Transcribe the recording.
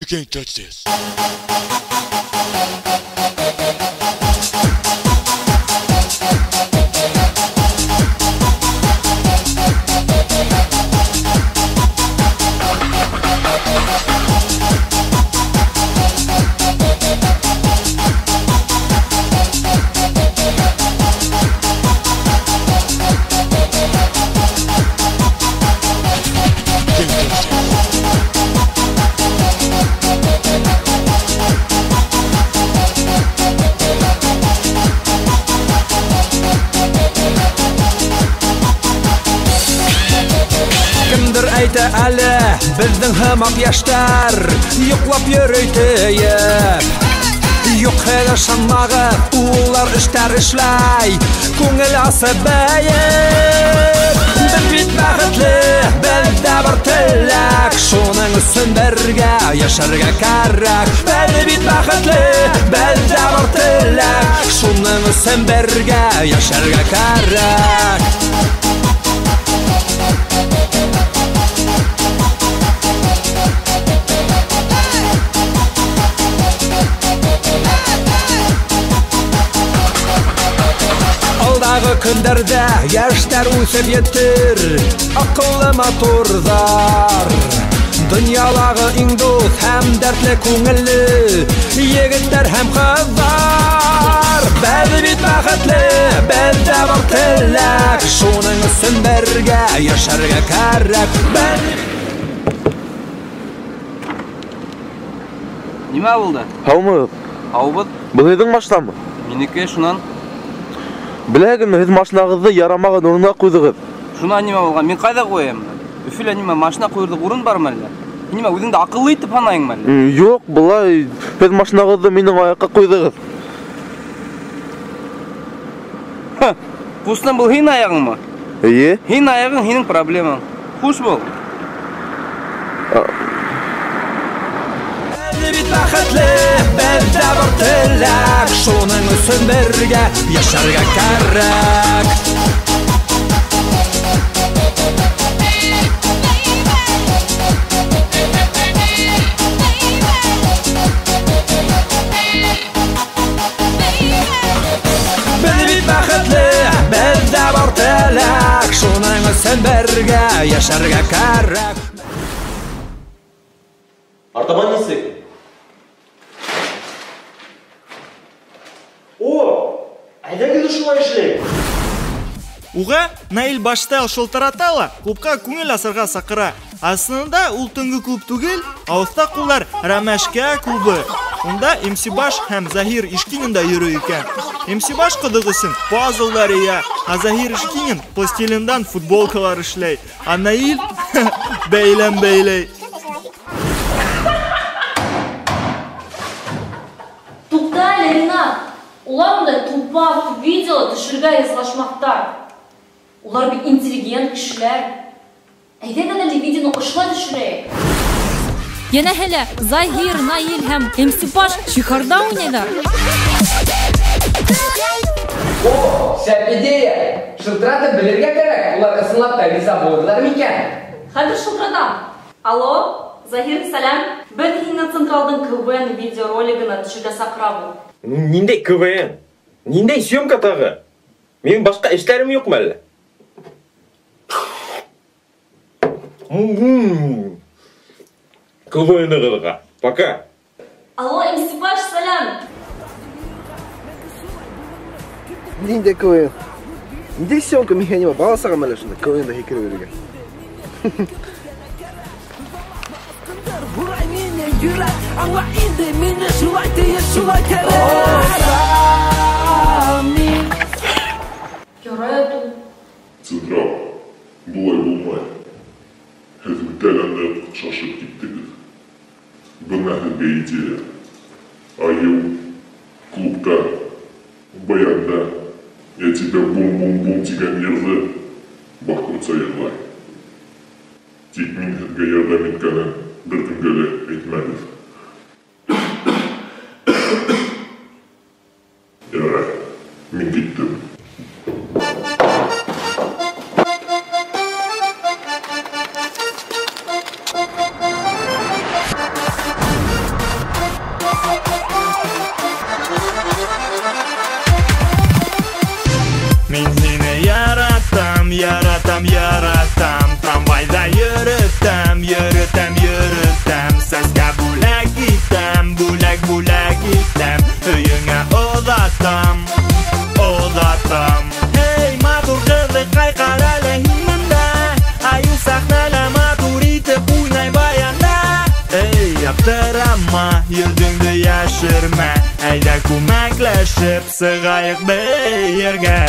You can't touch this. Әйтә әле безнең һамак яшьтәр йоклап йөрөйтеп. Юк әле шанмагы улар эштәр эшләй, күңел асыбәеп. Без бит бәхетле, бездә бар теләк, шуның өчен бергә яшәргә кирәк. Без бит бәхетле, бездә бар теләк, шуның өчен бергә яшәргә кирәк. Алдагы көндәрдә яшьтәр үсеп җитер, акыллы матурдар. Дөньядагы иң дуст һәм дәртле күңелле егетләр һәм кызлар. Без бит бәхетле, бездә бар теләк, шуның өчен бергә яшәргә кирәк. Нимә булды? Һаумы? Һаубыз. Был һезнең машинамы? Минеке шунан. Беләгем, һез машинагызны ярамаган урынга куйдыгыз. Шунан нимә булган? Мин кайда куям? Өфөлә нимә машина куйырлык урын бармы әллә? Нимә үзеңдә акыллы итеп санайыңмы әллә? Юк, булай. Һез машинагызны минең аякка куйдыгыз. Кустан бул һин аягыңмы? Әйе. Һин аягың, һинең проблемаң. Хуш бул. Бит бәхетле, бездә бар теләк, шуның өчен бергә яшәргә кирәк. Без бит бәхетле, бездә бар теләк, шуның өчен бергә яшәргә кирәк. Артабан нисек? Әйдәгез шулай эшләйк. Уга Наил башта шылтырата ла, клубка күңел асырга сакыра. Аслында ул төнгө клуб түгел, авызда куллар Рамашка клубы. Унда МС-Баш һәм Захир Ишкинин да йөрү икән. МС-Баш кыдыгысын пазллар ия, а Захир Ишкинин пластилиндан футболкалар эшләй. А Наил бәйләм бәйләй. Тукта, Ренат! Улар ундай тупак видео төшергә язлашмактар. Улар бик интеллигент кешеләр. Әйдәгез әле видеоны ошылай төшерәйек. Янәһеле Захир, Наил һәм МС-Баш шиһарда уйнайлар. О, шәп идея! Шылтыратып белергә кирәк. Улар ысынлап та риза булдылар микән? Хәзер шылтыратам. Алло, Захир, сәлам. Без һине Централдың КВН видеоролигына төшергә сакырабыз. Ниндәй КВН? Ниндәй съемка тагы? Минең башка эшләрем юкмы әллә? КВН-ыгызга. Пока. Алло, МС-Баш, сәлам. Ниндәй КВН? Ниндәй съемка механима баласыга мәле шунда КВН-да һикереп йөргән. Централ, булай булмай. Һез үтәгәндә шашып киттегез. Бына һеҙгә идея. Айыу клубта, баянда, я тебя бум-бум-бум тигән йырҙы башҡортса йырлай. Тик мин һеҙгә ярҙам иткәнен бер кемгә лә әйтмәгеҙ. Ярай, мин киттем. йөрдеңде яшермә. Әйдә күмәкләшеп сыгайык бер ергә.